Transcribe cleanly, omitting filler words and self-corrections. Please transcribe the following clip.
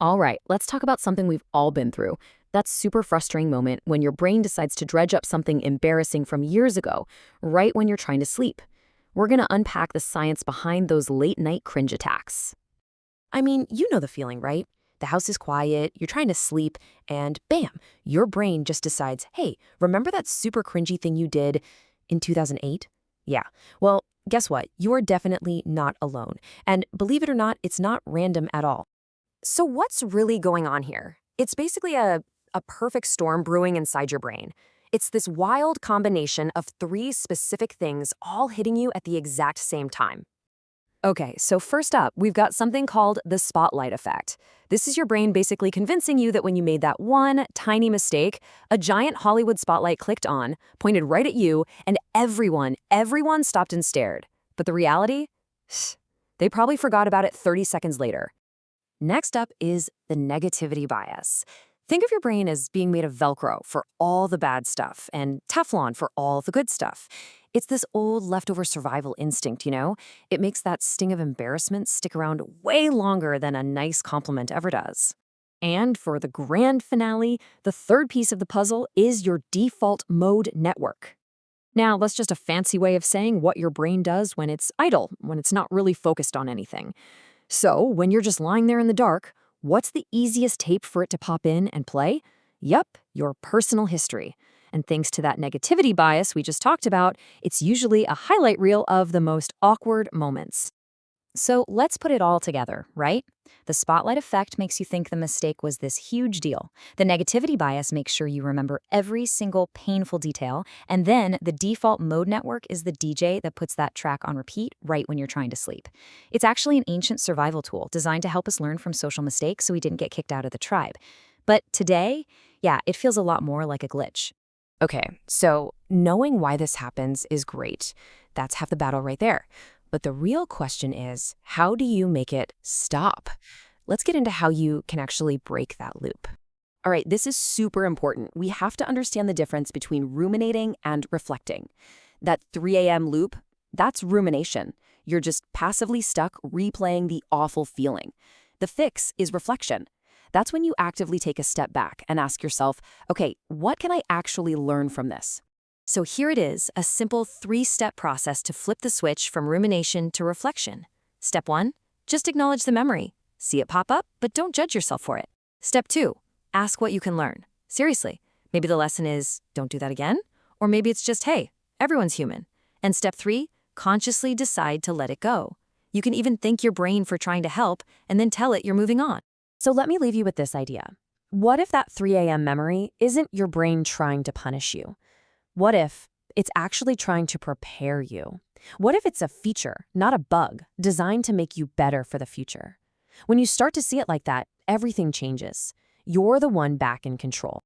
All right, let's talk about something we've all been through. That super frustrating moment when your brain decides to dredge up something embarrassing from years ago, right when you're trying to sleep. We're going to unpack the science behind those late night cringe attacks. I mean, you know the feeling, right? The house is quiet, you're trying to sleep, and bam, your brain just decides, hey, remember that super cringy thing you did in 2008? Yeah. Well, guess what? You're definitely not alone. And believe it or not, it's not random at all. So what's really going on here? It's basically a perfect storm brewing inside your brain. It's this wild combination of three specific things all hitting you at the exact same time. Okay, so first up, we've got something called the spotlight effect. This is your brain basically convincing you that when you made that one tiny mistake, a giant Hollywood spotlight clicked on, pointed right at you, and everyone stopped and stared. But the reality? They probably forgot about it 30 seconds later. Next up is the negativity bias. Think of your brain as being made of Velcro for all the bad stuff and Teflon for all the good stuff. It's this old leftover survival instinct, you know? It makes that sting of embarrassment stick around way longer than a nice compliment ever does. And for the grand finale, the third piece of the puzzle is your default mode network. Now, that's just a fancy way of saying what your brain does when it's idle, when it's not really focused on anything. So, when you're just lying there in the dark, what's the easiest tape for it to pop in and play? Yup, your personal history. And thanks to that negativity bias we just talked about, it's usually a highlight reel of the most awkward moments. So let's put it all together, right? The spotlight effect makes you think the mistake was this huge deal. The negativity bias makes sure you remember every single painful detail. And then the default mode network is the DJ that puts that track on repeat right when you're trying to sleep. It's actually an ancient survival tool designed to help us learn from social mistakes so we didn't get kicked out of the tribe. But today, yeah, it feels a lot more like a glitch. Okay, so knowing why this happens is great. That's half the battle right there. But the real question is, how do you make it stop? Let's get into how you can actually break that loop. All right, this is super important. We have to understand the difference between ruminating and reflecting. That 3 a.m. loop, that's rumination. You're just passively stuck replaying the awful feeling. The fix is reflection. That's when you actively take a step back and ask yourself, okay, what can I actually learn from this? So here it is, a simple 3-step process to flip the switch from rumination to reflection. Step 1, just acknowledge the memory. See it pop up, but don't judge yourself for it. Step 2, ask what you can learn. Seriously, maybe the lesson is, don't do that again? Or maybe it's just, hey, everyone's human. And step 3, consciously decide to let it go. You can even thank your brain for trying to help and then tell it you're moving on. So let me leave you with this idea. What if that 3 a.m. memory isn't your brain trying to punish you? What if it's actually trying to prepare you? What if it's a feature, not a bug, designed to make you better for the future? When you start to see it like that, everything changes. You're the one back in control.